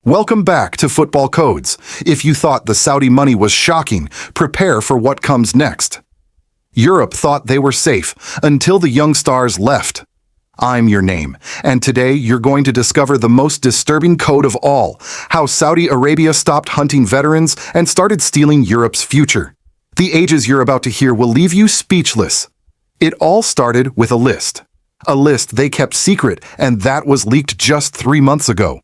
Welcome back to Football Codes. If you thought the Saudi money was shocking, prepare for what comes next. Europe thought they were safe until the young stars left. I'm your name, and today you're going to discover the most disturbing code of all, how Saudi Arabia stopped hunting veterans and started stealing Europe's future. The ages you're about to hear will leave you speechless. It all started with a list. A list they kept secret, and that was leaked just 3 months ago.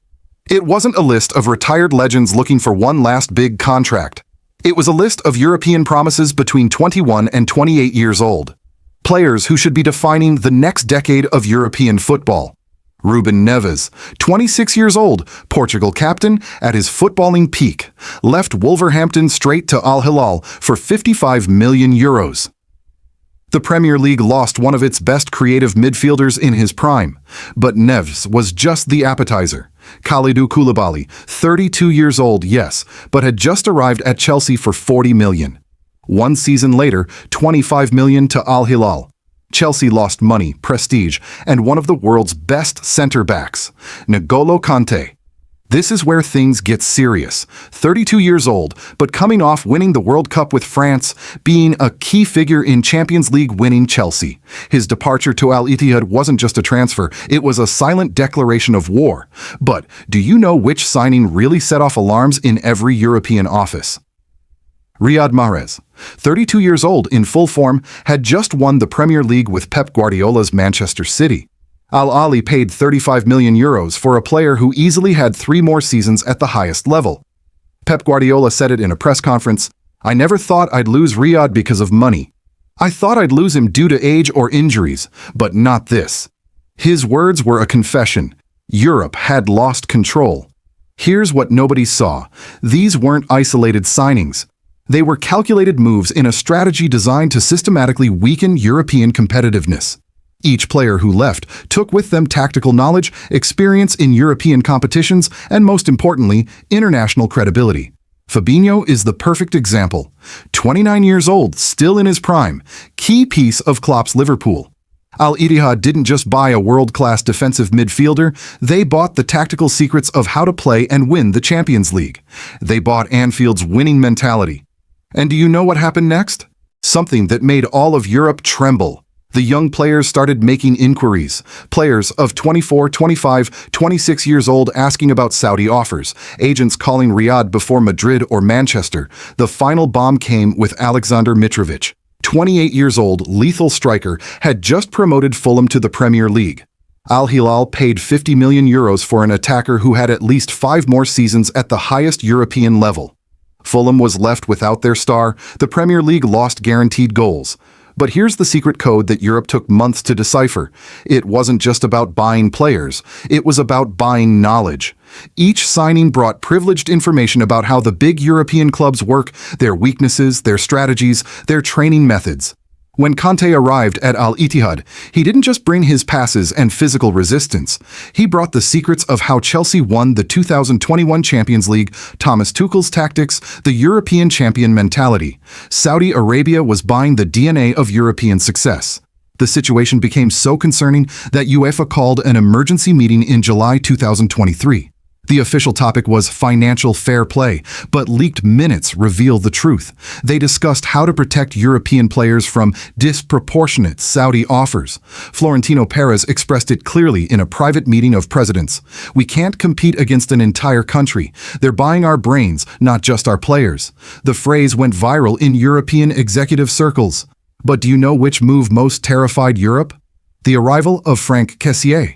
It wasn't a list of retired legends looking for one last big contract. It was a list of European promises between 21 and 28 years old. Players who should be defining the next decade of European football. Ruben Neves, 26 years old, Portugal captain at his footballing peak, left Wolverhampton straight to Al Hilal for €55 million. The Premier League lost one of its best creative midfielders in his prime, but Neves was just the appetizer. Kalidou Koulibaly, 32 years old, yes, but had just arrived at Chelsea for €40 million. 1 season later, €25 million to Al Hilal. Chelsea lost money, prestige, and one of the world's best centre-backs, N'Golo Kanté. This is where things get serious. 32 years old, but coming off winning the World Cup with France, being a key figure in Champions League winning Chelsea. His departure to Al Ittihad wasn't just a transfer, it was a silent declaration of war. But do you know which signing really set off alarms in every European office? Riyad Mahrez, 32 years old in full form, had just won the Premier League with Pep Guardiola's Manchester City. Al Ahly paid €35 million for a player who easily had 3 more seasons at the highest level. Pep Guardiola said it in a press conference, "I never thought I'd lose Riyad because of money. I thought I'd lose him due to age or injuries, but not this." His words were a confession. Europe had lost control. Here's what nobody saw. These weren't isolated signings. They were calculated moves in a strategy designed to systematically weaken European competitiveness. Each player who left took with them tactical knowledge, experience in European competitions, and most importantly, international credibility. Fabinho is the perfect example. 29 years old, still in his prime, key piece of Klopp's Liverpool. Al Ittihad didn't just buy a world-class defensive midfielder, they bought the tactical secrets of how to play and win the Champions League. They bought Anfield's winning mentality. And do you know what happened next? Something that made all of Europe tremble. The young players started making inquiries. Players of 24, 25, 26 years old asking about Saudi offers. Agents calling Riyadh before Madrid or Manchester. The final bomb came with Aleksandar Mitrovic. 28 years old, lethal striker, had just promoted Fulham to the Premier League. Al Hilal paid €50 million for an attacker who had at least 5 more seasons at the highest European level. Fulham was left without their star. The Premier League lost guaranteed goals. But here's the secret code that Europe took months to decipher. It wasn't just about buying players, it was about buying knowledge. Each signing brought privileged information about how the big European clubs work, their weaknesses, their strategies, their training methods. When Kanté arrived at Al Ittihad, he didn't just bring his passes and physical resistance. He brought the secrets of how Chelsea won the 2021 Champions League, Thomas Tuchel's tactics, the European champion mentality. Saudi Arabia was buying the DNA of European success. The situation became so concerning that UEFA called an emergency meeting in July 2023. The official topic was financial fair play, but leaked minutes reveal the truth. They discussed how to protect European players from disproportionate Saudi offers. Florentino Perez expressed it clearly in a private meeting of presidents. "We can't compete against an entire country. They're buying our brains, not just our players." The phrase went viral in European executive circles. But do you know which move most terrified Europe? The arrival of Franck Kessié.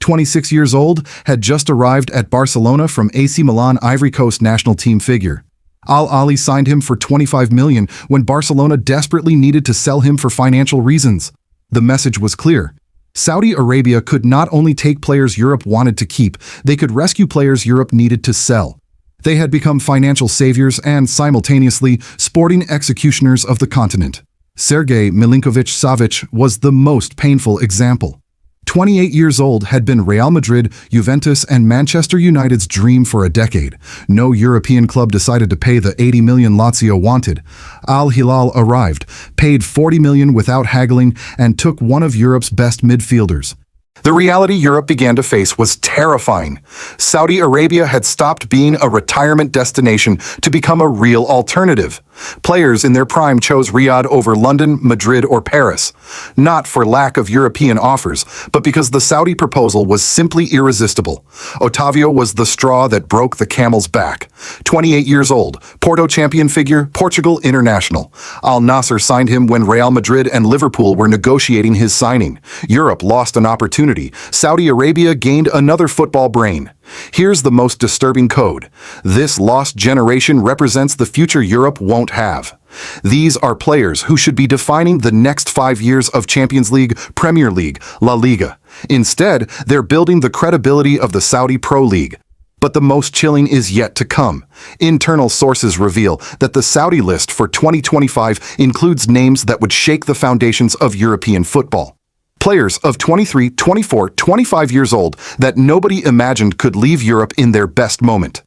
26 years old, had just arrived at Barcelona from AC Milan Ivory Coast national team figure. Al Ahly signed him for €25 million when Barcelona desperately needed to sell him for financial reasons. The message was clear. Saudi Arabia could not only take players Europe wanted to keep, they could rescue players Europe needed to sell. They had become financial saviors and, simultaneously, sporting executioners of the continent. Sergej Milinkovic-Savic was the most painful example. 28 years old, had been Real Madrid, Juventus, and Manchester United's dream for a decade. No European club decided to pay the $80 million Lazio wanted. Al Hilal arrived, paid $40 million without haggling, and took one of Europe's best midfielders. The reality Europe began to face was terrifying. Saudi Arabia had stopped being a retirement destination to become a real alternative. Players in their prime chose Riyadh over London, Madrid, or Paris, not for lack of European offers, but because the Saudi proposal was simply irresistible. Otavio was the straw that broke the camel's back. 28 years old, Porto champion figure, Portugal international. Al Nassr signed him when Real Madrid and Liverpool were negotiating his signing. Europe lost an opportunity. Saudi Arabia gained another football brain. Here's the most disturbing code. This lost generation represents the future Europe won't have. These are players who should be defining the next 5 years of Champions League, Premier League, La Liga. Instead, they're building the credibility of the Saudi Pro League. But the most chilling is yet to come. Internal sources reveal that the Saudi list for 2025 includes names that would shake the foundations of European football. Players of 23, 24, 25 years old that nobody imagined could leave Europe in their best moment.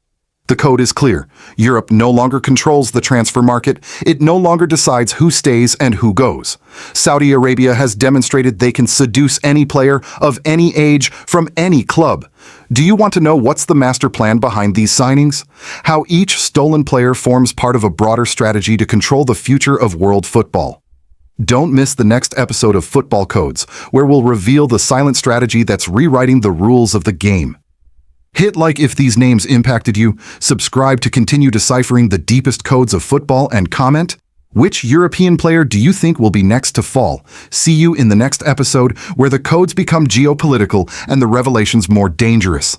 The code is clear. Europe no longer controls the transfer market. It no longer decides who stays and who goes. Saudi Arabia has demonstrated they can seduce any player of any age from any club. Do you want to know what's the master plan behind these signings? How each stolen player forms part of a broader strategy to control the future of world football? Don't miss the next episode of Football Codes, where we'll reveal the silent strategy that's rewriting the rules of the game. Hit like if these names impacted you, subscribe to continue deciphering the deepest codes of football, and comment, which European player do you think will be next to fall? See you in the next episode, where the codes become geopolitical and the revelations more dangerous.